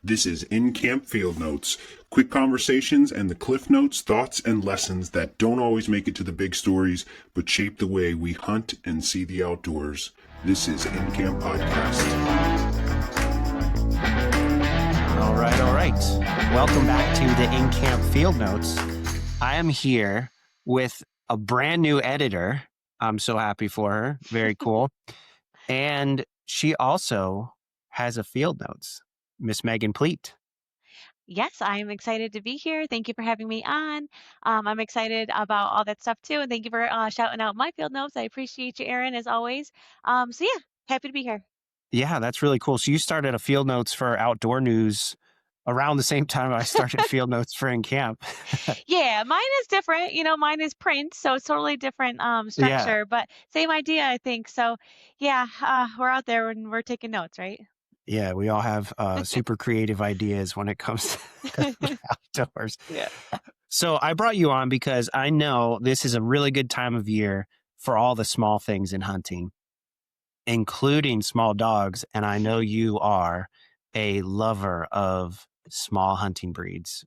This is In-Camp Field Notes, quick conversations and the cliff notes, thoughts, and lessons that don't always make it to the big stories, but shape the way we hunt and see the outdoors. This is In-Camp Podcast. All right. Welcome back to the In-Camp Field Notes. I am here with a brand new editor. I'm so happy for her. Very cool. And she also has a field notes. Miss Megan Plete. Yes, I am excited to be here. Thank you for having me on. I'm excited about all that stuff too. And thank you for shouting out my field notes. I appreciate you, Aaron, as always. So yeah, happy to be here. Yeah, that's really cool. So you started a field notes for outdoor news around the same time I started field notes for In Camp. Yeah, mine is different. Mine is print, so it's totally different structure, but same idea, I think. So yeah, we're out there and we're taking notes, right? Yeah, we all have super creative ideas when it comes to outdoors. Yeah. So I brought you on because I know this is a really good time of year for all the small things in hunting, including small dogs. And I know you are a lover of small hunting breeds,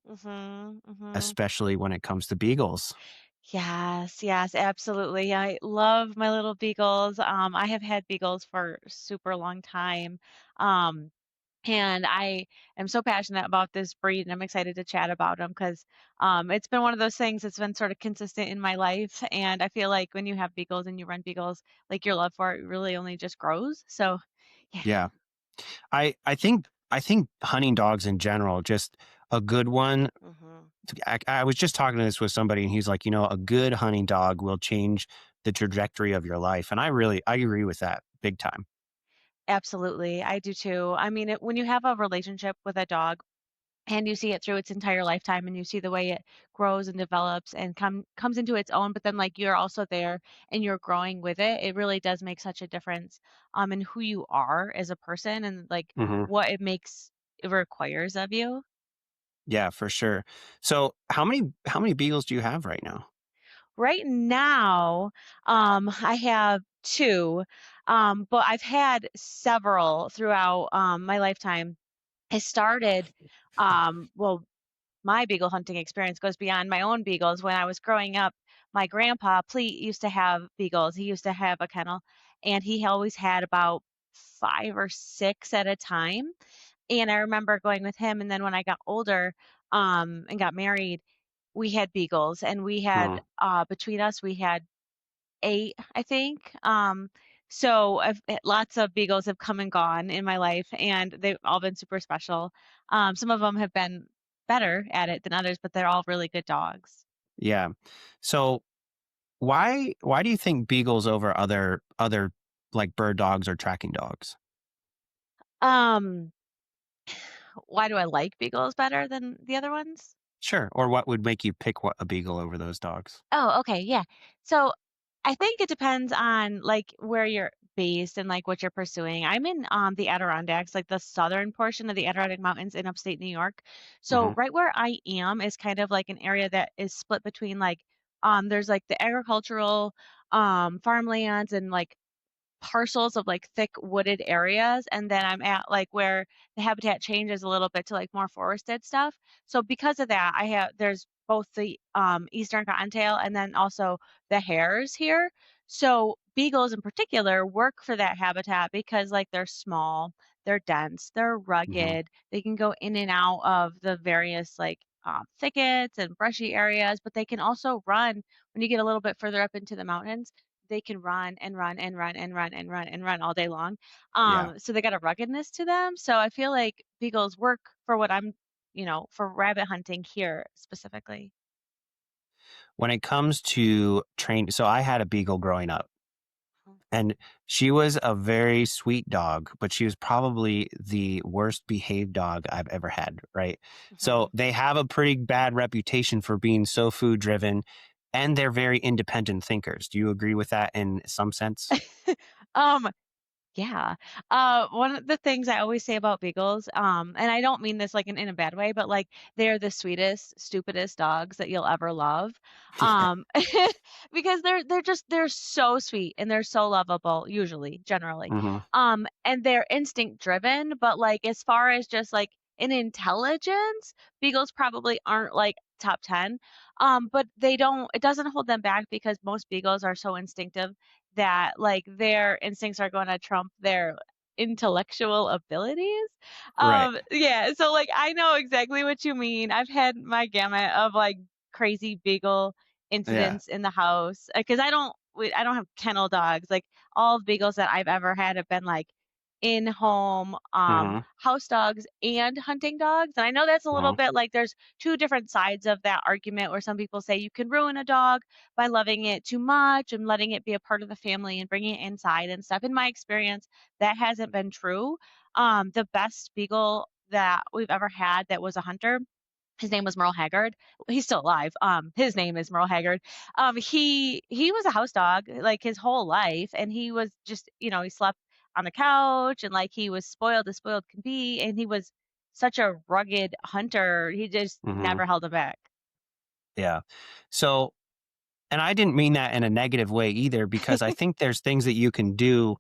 especially when it comes to beagles. Yes, absolutely. I love my little beagles. I have had beagles for a super long time. Um, and I am so passionate about this breed, and I'm excited to chat about them because it's been one of those things that's been sort of consistent in my life. And I feel like when you have beagles and you run beagles, like your love for it really only just grows. So, yeah. Yeah. I think hunting dogs in general, just a good one. I was just talking to this with somebody and he's like, a good hunting dog will change the trajectory of your life. And I agree with that big time. Absolutely. I do too. I mean, when you have a relationship with a dog, and you see it through its entire lifetime and you see the way it grows and develops and comes into its own, but then like you're also there and you're growing with it, it really does make such a difference in who you are as a person and like what it requires of you. Yeah, for sure. So how many beagles do you have right now? Right now, I have two, but I've had several throughout my lifetime. I started well, my beagle hunting experience goes beyond my own beagles. When I was growing up, my grandpa, Plete, used to have beagles. He used to have a kennel, and he always had about 5 or 6 at a time. And I remember going with him. And then when I got older and got married, we had beagles, and we had between us, we had 8, I think. So lots of beagles have come and gone in my life, and they've all been super special. Some of them have been better at it than others, but they're all really good dogs. Yeah. So why do you think beagles over other like bird dogs or tracking dogs? Um, why do I like beagles better than the other ones? Sure. Or what would make you pick a beagle over those dogs? Oh, okay, yeah. So I think it depends on like where you're based and like what you're pursuing. I'm in the Adirondacks, like the southern portion of the Adirondack Mountains in upstate New York. So right where I am is kind of like an area that is split between like there's like the agricultural farmlands and like parcels of like thick wooded areas, and then I'm at like where the habitat changes a little bit to like more forested stuff. So because of that, there's both the eastern cottontail and then also the hares here. So beagles in particular work for that habitat because like they're small, they're dense, they're rugged, they can go in and out of the various like thickets and brushy areas, but they can also run when you get a little bit further up into the mountains. They can run and run and run and run and run and run all day long. Yeah. So they got a ruggedness to them. So I feel like beagles work for what I'm, for rabbit hunting here specifically. When it comes to so I had a beagle growing up. And she was a very sweet dog, but she was probably the worst behaved dog I've ever had, right? So they have a pretty bad reputation for being so food driven, and they're very independent thinkers. Do you agree with that in some sense? Um, Yeah. One of the things I always say about beagles, and I don't mean this like in a bad way, but like they're the sweetest, stupidest dogs that you'll ever love. Yeah. Um, because they're so sweet and they're so lovable, usually, generally. And they're instinct driven, but like as far as just like in intelligence, beagles probably aren't like top 10. But it doesn't hold them back because most beagles are so instinctive that like their instincts are going to trump their intellectual abilities. Right. Yeah, so like I know exactly what you mean. I've had my gamut of like crazy beagle Yeah. incidents in the house because I don't have kennel dogs. Like all of beagles that I've ever had have been like in home Mm-hmm. house dogs and hunting dogs. And I know that's a little Mm-hmm. bit like there's two different sides of that argument where some people say you can ruin a dog by loving it too much and letting it be a part of the family and bringing it inside and stuff. In my experience, that hasn't been true. The best beagle that we've ever had that was a hunter, his name was Merle Haggard. He's still alive. His name is Merle Haggard. He was a house dog like his whole life, and he was just he slept on the couch and like he was spoiled as spoiled can be, and he was such a rugged hunter. He just Mm-hmm. never held it back. Yeah. So, and I didn't mean that in a negative way either, because I think there's things that you can do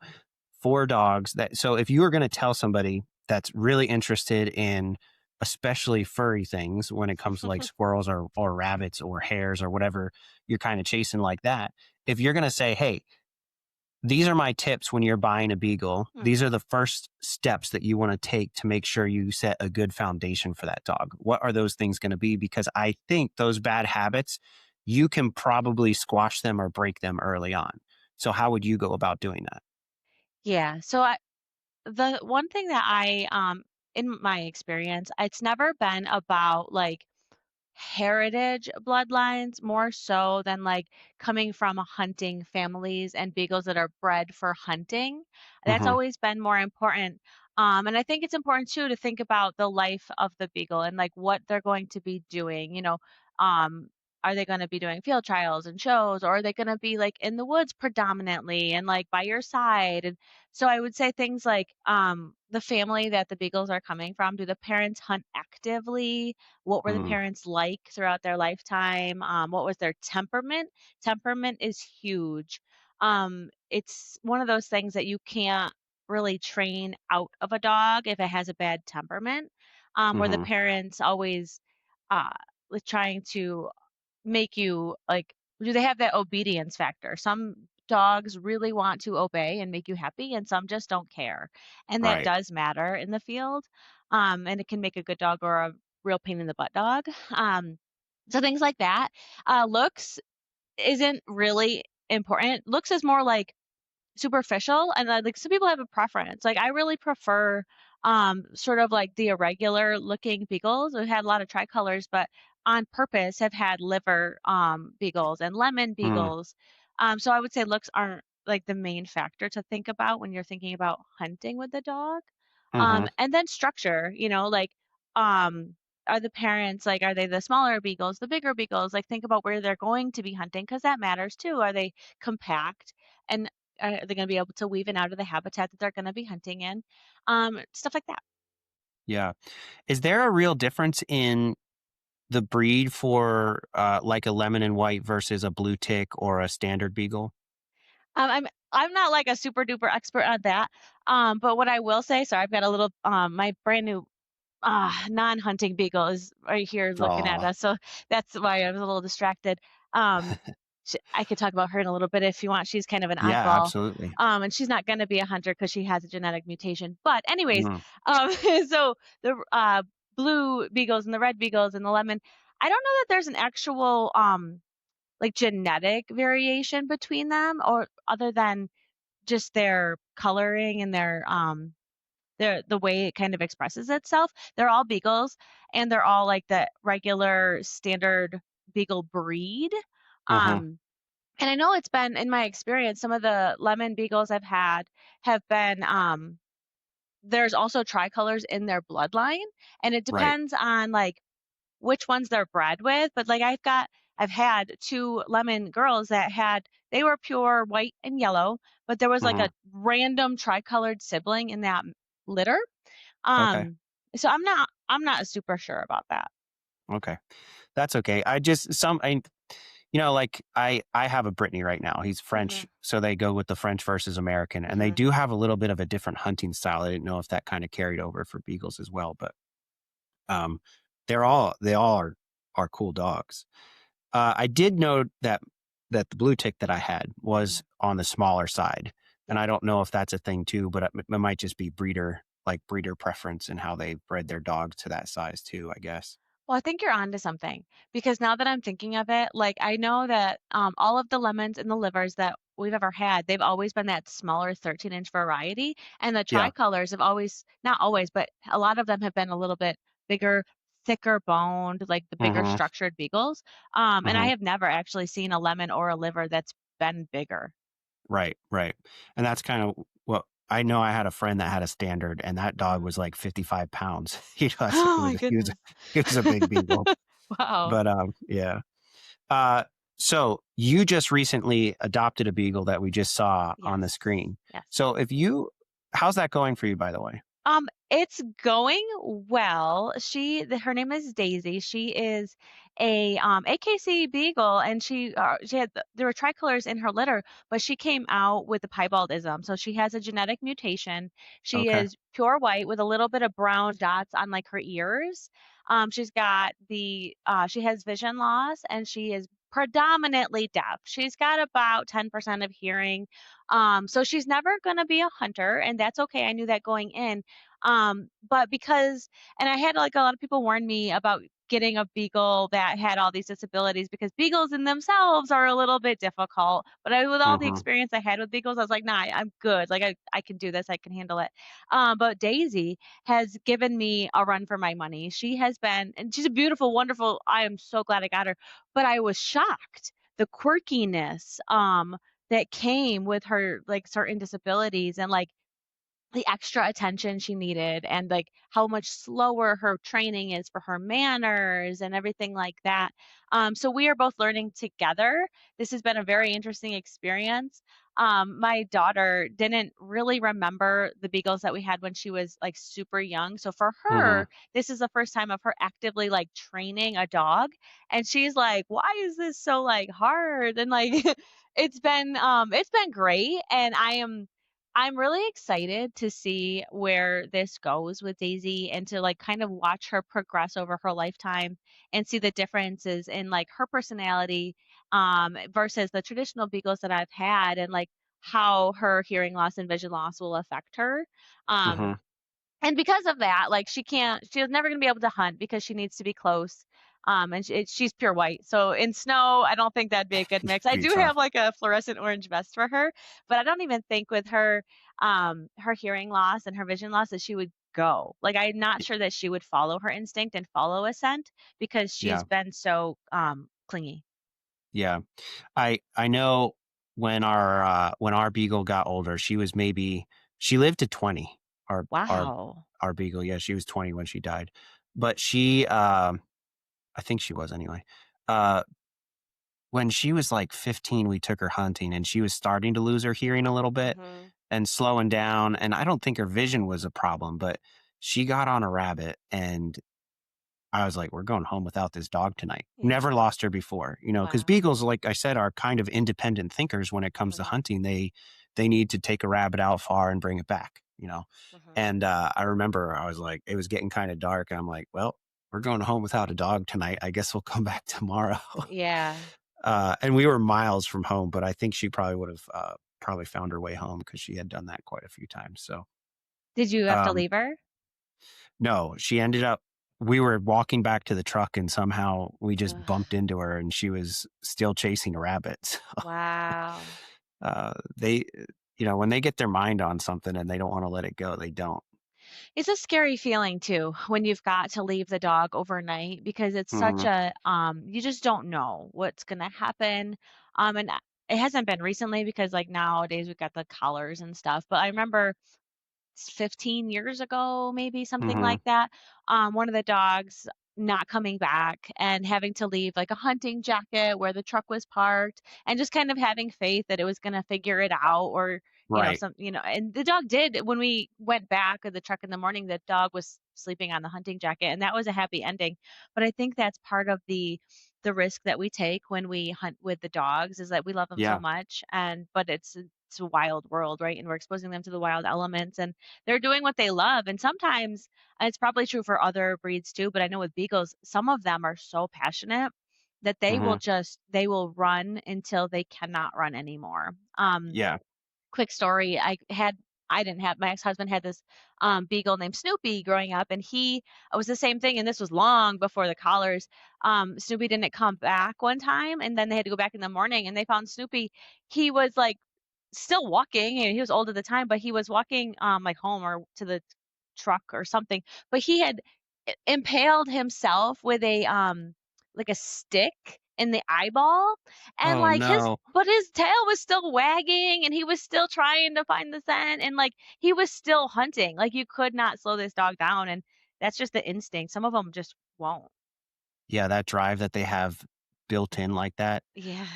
for dogs so if you were going to tell somebody that's really interested in especially furry things when it comes to like squirrels or rabbits or hares or whatever you're kind of chasing like that, if you're going to say, hey, these are my tips when you're buying a beagle, Hmm. these are the first steps that you want to take to make sure you set a good foundation for that dog, what are those things going to be? Because I think those bad habits, you can probably squash them or break them early on. So how would you go about doing that? Yeah. The one thing that in my experience, it's never been about like heritage bloodlines more so than like coming from hunting families and beagles that are bred for hunting. That's Mm-hmm. always been more important. And I think it's important too to think about the life of the beagle and like what they're going to be doing. Um, are they going to be doing field trials and shows, or are they going to be like in the woods predominantly and like by your side? And so I would say things like the family that the beagles are coming from. Do the parents hunt actively? What were the Mm-hmm. parents like throughout their lifetime? What was their temperament? Temperament is huge. It's one of those things that you can't really train out of a dog if it has a bad temperament, where the Mm-hmm. parents always uh, trying to make you like, do they have that obedience factor? Some dogs really want to obey and make you happy, and some just don't care. And that Right. does matter in the field. And it can make a good dog or a real pain in the butt dog. So things like that. Looks isn't really important. Looks is more like superficial, and like some people have a preference. Like I really prefer sort of like the irregular looking beagles. We've had a lot of tricolors, but on purpose have had liver beagles and lemon Mm-hmm. beagles. So I would say looks aren't like the main factor to think about when you're thinking about hunting with the dog. Mm-hmm. And then structure, like um are the parents like, are they the smaller beagles, the bigger beagles? Like think about where they're going to be hunting because that matters too. Are they compact? And are they going to be able to weave in out of the habitat that they're going to be hunting in? Stuff like that. Yeah. Is there a real difference in the breed for like a lemon and white versus a blue tick or a standard beagle? I'm not like a super duper expert on that. But what I will say, sorry, I've got a little my brand new non-hunting beagle is right here looking at Oh, us, so that's why I was a little distracted. Um, I could talk about her in a little bit if you want. She's kind of an yeah, oddball, absolutely. and she's not going to be a hunter because she has a genetic mutation. But anyways, Mm, so the blue beagles and the red beagles and the lemon. I don't know that there's an actual like genetic variation between them, or other than just their coloring and the way it kind of expresses itself. They're all beagles, and they're all like the regular standard beagle breed. mm-hmm. Um, and I know it's been in my experience, some of the lemon beagles I've had have been there's also tricolors in their bloodline, and it Right. depends on like which ones they're bred with. But like I've had two lemon girls that they were pure white and yellow, but there was like Mm-hmm. a random tricolored sibling in that litter. Okay. So I'm not super sure about that. Okay. That's okay. I just like I have a Brittany right now. He's Hmm. French, so they go with the French versus American, and they Hmm. do have a little bit of a different hunting style. I didn't know if that kind of carried over for beagles as well, but Um, they all are cool dogs. I did note that the blue tick that I had was on the smaller side, and Yep. I don't know if that's a thing too, but it might just be breeder preference and how they bred their dogs to that size too, I guess. Well, I think you're onto something because now that I'm thinking of it, like I know that all of the lemons and the livers that we've ever had, they've always been that smaller 13-inch variety. And the Yeah. tricolors have always, not always, but a lot of them have been a little bit bigger, thicker boned, like the bigger Mm-hmm. structured beagles. And I Mm-hmm. have never actually seen a lemon or a liver that's been bigger. Right, right. And that's kind of what I know. I had a friend that had a standard, and that dog Mhm. was like 55 pounds. He was, Oh my goodness. he was a big beagle. Wow. But yeah. Uh, so you just recently adopted a beagle that we just saw on the Yes. screen. Yes. So how's that going for you, by the way? It's going well. Her name is Daisy. She is a AKC Beagle, and she had there were tricolors in her litter, but she came out with the piebaldism. So she has a genetic mutation. She Okay. is pure white with a little bit of brown dots on like her ears. She has vision loss, and she is predominantly deaf. She's got about 10% of hearing. So she's never going to be a hunter, and that's okay. I knew that going in. But because, and I had like a lot of people warn me about getting a beagle that had all these disabilities because beagles in themselves are a little bit difficult. But with all the Mm-hmm. experience I had with beagles, I was like, nah, I'm good. Like I can do this. I can handle it. But Daisy has given me a run for my money. And she's a beautiful, wonderful. I am so glad I got her. But I was shocked the quirkiness, that came with her like certain disabilities and like the extra attention she needed and like how much slower her training is for her manners and everything like that. So we are both learning together. This has been a very interesting experience. My daughter didn't really remember the beagles that we had when she was like super young. So for Mm-hmm. her, this is the first time of her actively like training a dog. And she's like, why is this so like hard? And like it's been great. And I'm really excited to see where this goes with Daisy and to like kind of watch her progress over her lifetime and see the differences in like her personality versus the traditional beagles that I've had and like how her hearing loss and vision loss will affect her. Um, Mm-hmm. and because of that, like she's never going to be able to hunt because she needs to be close. And she's pure white. So in snow, I don't think that'd be a good mix. I Be do have tough. like a fluorescent orange vest for her, but I don't even think with her hearing loss and her vision loss that she would go. Like I'm not sure that she would follow her instinct and follow a scent because she's Yeah. been so clingy. Yeah. I know when our beagle got older, she lived to 20. Our our Wow. our beagle, yeah, she was 20 when she died. But I think she was anyway. Uh when she was like 15, we took her hunting and she was starting to lose her hearing a little bit Hmm. and slowing down, and I don't think her vision was a problem, but she got on a rabbit and I was like, we're going home without this dog tonight. Yeah. Never lost her before, because Wow. beagles, like I said, are kind of independent thinkers when it comes to Hmm. hunting. They need to take a rabbit out far and bring it back. Hmm. And I remember I was like, it was getting kind of dark. And I'm like, well, we're going home without a dog tonight. I guess we'll come back tomorrow. Yeah. And we were miles from home, but I think she probably would have probably found her way home because she had done that quite a few times. So Did you have to um, leave her? no, she ended up we were walking back to the truck and somehow we just Ugh. bumped into her and she was still chasing a rabbit. Wow. They, when they get their mind on something and they don't want to let it go, they don't. It's a scary feeling too when you've got to leave the dog overnight because it's such Hmm. a you just don't know what's gonna happen. It hasn't been recently because like nowadays we've got the collars and stuff. But I remember 15 years ago, maybe something Hmm. like that. One of the dogs not coming back and having to leave like a hunting jacket where the truck was parked and just kind of having faith that it was going to figure it out or Right. and the dog did when we went back of the truck in the morning the dog was sleeping on the hunting jacket and that was a happy ending. But I think that's part of the risk that we take when we hunt with the dogs is that we love them so Yeah. much but it's it's a wild world, right? And we're exposing them to the wild elements, and they're doing what they love. And sometimes, and it's probably true for other breeds too, but I know with beagles, some of them are so passionate that Hmm. they will run until they cannot run anymore. Yeah. Quick story, I didn't have, my ex-husband had this beagle named Snoopy growing up, and he it was the same thing, and this was long before the collars. Snoopy didn't come back one time, and then they had to go back in the morning, and they found Snoopy. He was like still walking, and he was old at the time, but he was walking like home or to the truck or something. But he had impaled himself with a like a stick in the eyeball, and Oh like no. his tail was still wagging, and he was still trying to find the scent, and like he was still hunting. Like you could not slow this dog down, and that's just the instinct. Some of them just won't. Yeah, that drive that they have built in like that. Yeah.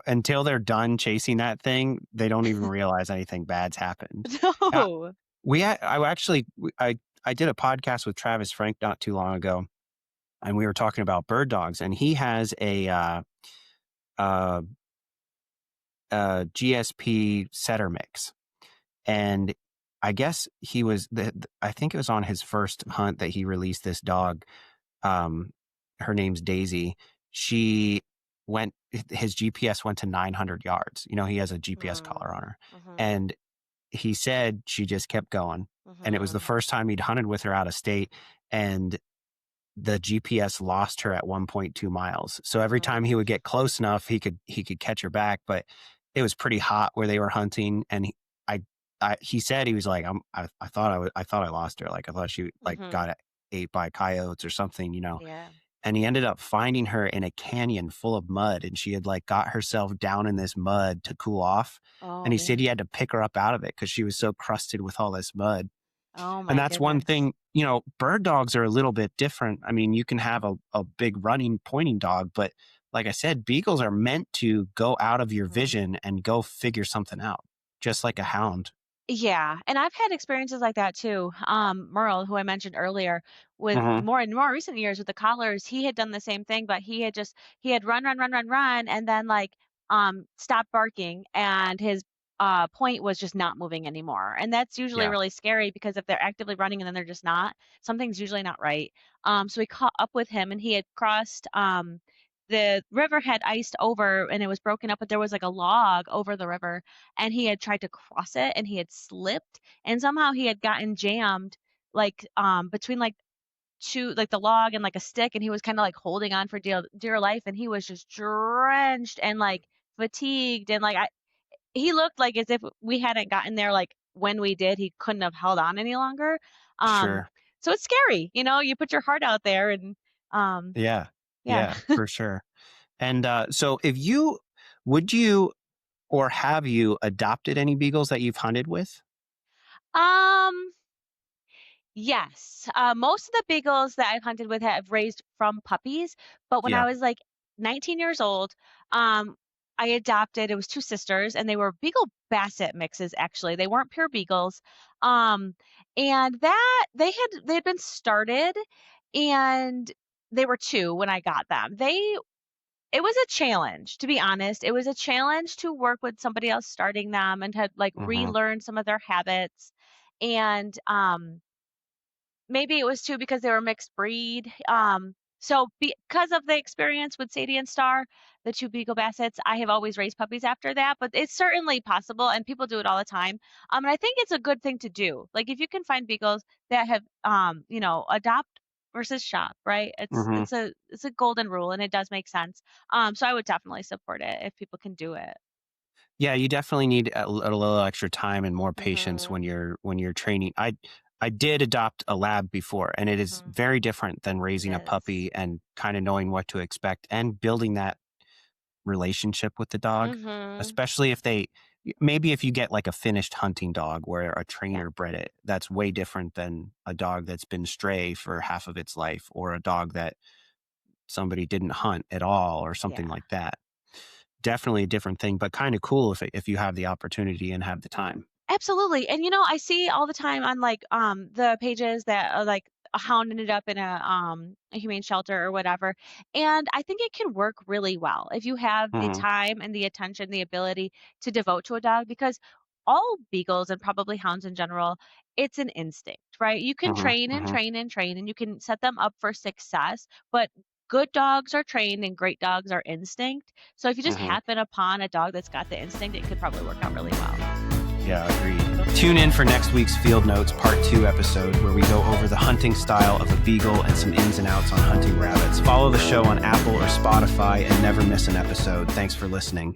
Until they're done chasing that thing, they don't even realize anything bad's happened. Uh, No. I actually, I did a podcast with Travis Frank not too long ago, and we were talking about bird dogs, and he has a uh, GSP setter mix, and I guess I think it was on his first hunt that he released this dog. Um, her name's Daisy. She his GPS went to 900 yards. You know, he has a GPS Mm. collar on her. Mhm. And he said she just kept going. And it was the Mhm. first time he'd hunted with her out of state. And the GPS lost her at 1.2 miles. So every time he Mhm. would get close enough, he could catch her back. But it was pretty hot where they were hunting. And he said, he was like, I thought I lost her. Like I thought she like Mhm. got ate by coyotes or something, you know. Yeah. And he ended up finding her in a canyon full of mud, and she had like got herself down in this mud to cool off. And Oh he said he man. had to pick her up out of it because she was so crusted with all this mud. Oh And my that's one goodness. thing, you know, bird dogs are a little bit different. I mean, you can have a big running, pointing dog, but like I said, beagles are meant to go out of your Mhm. vision and go figure something out, just like a hound. Yeah, and I've had experiences like that too. Merle, who I mentioned earlier, with Hmm. more in more recent years with the collars, he had done the same thing, but he had run, and then like stopped barking, and his point was just not moving anymore. And that's usually Yeah. really scary because if they're actively running and then they're just not, something's usually not right. So we caught up with him, and he had crossed the river had iced over and it was broken up, but there was like a log over the river, and he had tried to cross it and he had slipped, and somehow he had gotten jammed like between like two, like the log and like a stick, and he was kind of like holding on for dear life, and he was just drenched and like fatigued, and like he looked like as if we hadn't gotten there, like when we did he couldn't have held on any longer. um Sure. so it's scary, you put your heart out there, and um Yeah. yeah. Yeah, for sure. And so would you or have you adopted any beagles that you've hunted with? um Yes. Most of the beagles that I've hunted with have raised from puppies, but when I Yeah. was like 19 years old, um, I adopted, it was two sisters, and they were Beagle Basset mixes actually. They weren't pure beagles. Um, and that they had been started, and they were two when I got them. It was a challenge, to be honest. It was a challenge to work with somebody else starting them and had like Mhm. relearn some of their habits. And maybe it was too because they were mixed breed. So because of the experience with Sadie and Star, the two Beagle Bassets, I have always raised puppies after that, but it's certainly possible and people do it all the time. And I think it's a good thing to do. Like if you can find beagles that have adopt versus shop, right? Mhm. It's a golden rule and it does make sense. So I would definitely support it if people can do it. Yeah, you definitely need a little extra time and more patience Mhm. when you're training. I did adopt a lab before, and it is Mhm. very different than It raising a is. puppy and kind of knowing what to expect and building that relationship with the dog, Mhm. especially if they maybe if you get like a finished hunting dog where a Yeah. trainer bred it, that's way different than a dog that's been stray for half of its life or a dog that somebody didn't hunt at all or something Yeah. like that. Definitely a different thing, but kind of cool if you have the opportunity and have the time. Absolutely. And I see all the time on like the pages that are like a hound ended up in a humane shelter or whatever. And I think it can work really well if you have the Mhm. time and the attention, the ability to devote to a dog, because all beagles and probably hounds in general, it's an instinct, right? You can Mhm. train and Mhm. train and train, and you can set them up for success, but good dogs are trained and great dogs are instinct. So if you just Mhm. happen upon a dog that's got the instinct, it could probably work out really well. Yeah, agreed. Tune in for next week's Field Notes Part 2 episode, where we go over the hunting style of a beagle and some ins and outs on hunting rabbits. Follow the show on Apple or Spotify and never miss an episode. Thanks for listening.